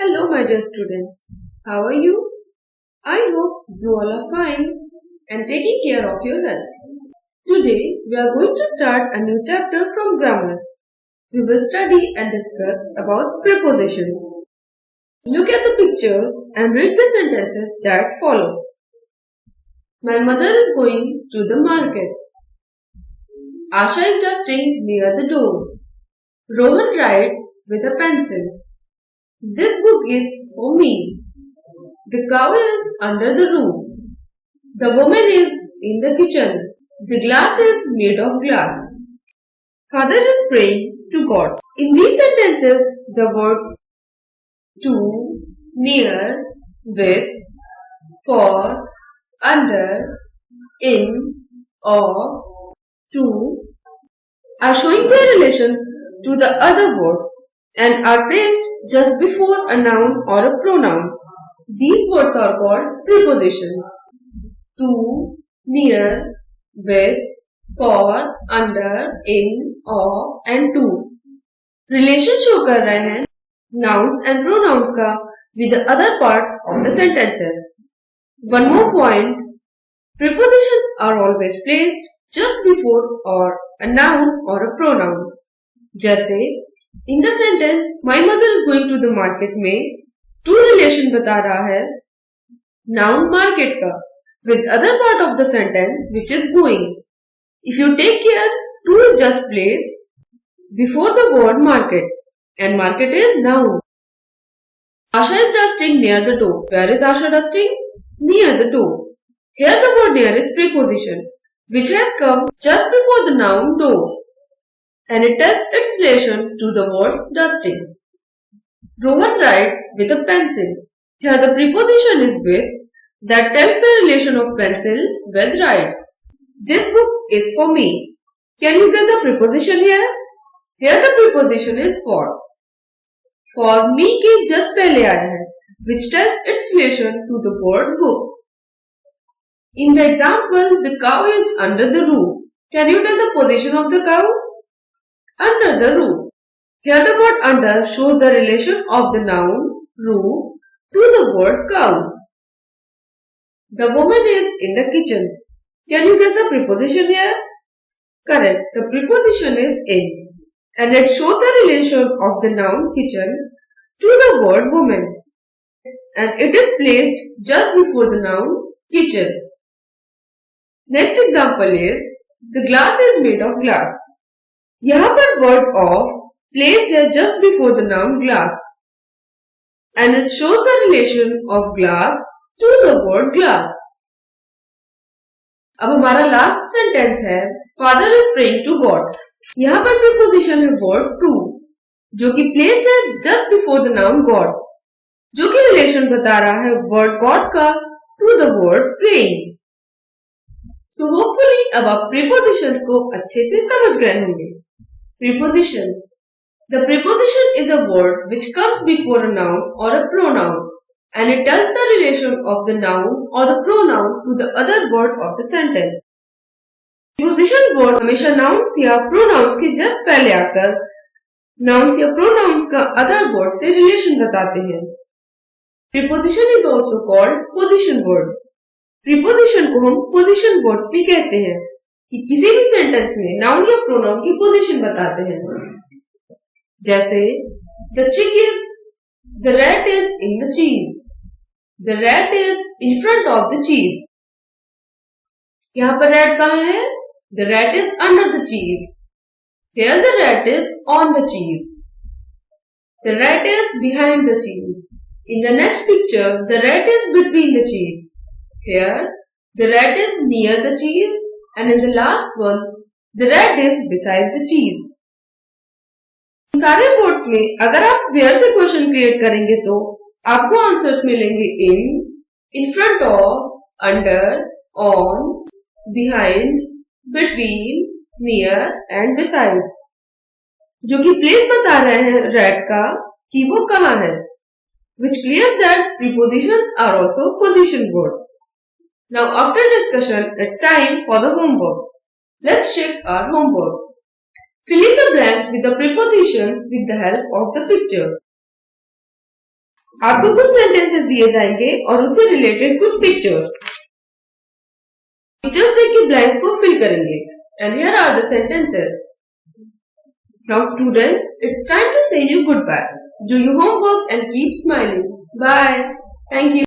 Hello, my dear students. How are you? I hope you all are fine and taking care of your health. Today, we are going to start a new chapter from grammar. We will study and discuss about prepositions. Look at the pictures and read the sentences that follow. My mother is going to the market. Asha is dusting near the door. Rohan writes with a pencil. This book is for me. The cow is under the roof. The woman is in the kitchen. The glass is made of glass. Father is praying to God. In these sentences, the words to, near, with, for, under, in, of, to are showing their relation to the other words and are placed just before a noun or a pronoun. These words are called prepositions. To, near, with, for, under, in, of and to. Relation show कर रहे हैं nouns and pronouns का with the other parts of the sentences. One more point, prepositions are always placed just before or a noun or a pronoun. जैसे in the sentence my mother is going to the market में to relation बता रहा है noun market का with other part of the sentence which is going. If you take care, to is just placed before the word market and market is noun. Asha is dusting near the door. Where is Asha dusting? Near the door. Here the word near is preposition which has come just before the noun door and it tells its relation to the words dusting. Rohan writes with a pencil. Here the preposition is with that tells the relation of pencil with writes. This book is for me. Can you guess the preposition here? Here the preposition is for. For me के just पहले आया है which tells its relation to the word book. In the example, the cow is under the roof. Can you tell the position of the cow? Under the roof. Here the word under shows the relation of the noun roof to the word cow. The woman is in the kitchen. Can you guess the preposition here? Correct. The preposition is in and it shows the relation of the noun kitchen to the word woman and it is placed just before the noun kitchen. Next example is the glass is made of glass. यहाँ पर word of placed है just before the noun glass and it shows the relation of glass to the word glass. अब हमारा last sentence है Father is praying to God. यहाँ पर preposition है word to जो कि placed है just before the noun God जो कि relation बता रहा है word God का to the word praying. So hopefully अब आप prepositions को अच्छे से समझ गए होंगे. Prepositions. The preposition is a word which comes before a noun or a pronoun and it tells the relation of the noun or the pronoun to the other word of the sentence. Preposition word हमेशा nouns या pronouns के just पहले आकर nouns या pronouns का other word से relation बताते हैं. Preposition is also called position word. Preposition को हम position words भी कहते हैं कि किसी भी sentence में noun या pronoun की position बताते हैं. जैसे the chick is, the rat is in the cheese. The rat is in front of the cheese. यहाँ पर rat कहाँ है? The rat is under the cheese. Here the rat is on the cheese. The rat is behind the cheese. In the next picture, the rat is between the cheese. Here, the rat is near the cheese and in the last one, the rat is beside the cheese. सारे words में अगर आप where से question create करेंगे तो आपको answers मिलेंगे in front of, under, on, behind, between, near and beside जो कि प्लेस बता रहे हैं rat का कि वो कहाँ है which clears that prepositions are also position words. Now after discussion, it's time for the homework. Let's check our homework. Fill in the blanks with the prepositions with the help of the pictures. आपको कुछ sentences दिए जाएंगे और उससे related कुछ pictures देख के blanks को फिल करेंगे. And here are the sentences. Now students, it's time to say you goodbye. Do your homework and keep smiling. Bye. Thank you.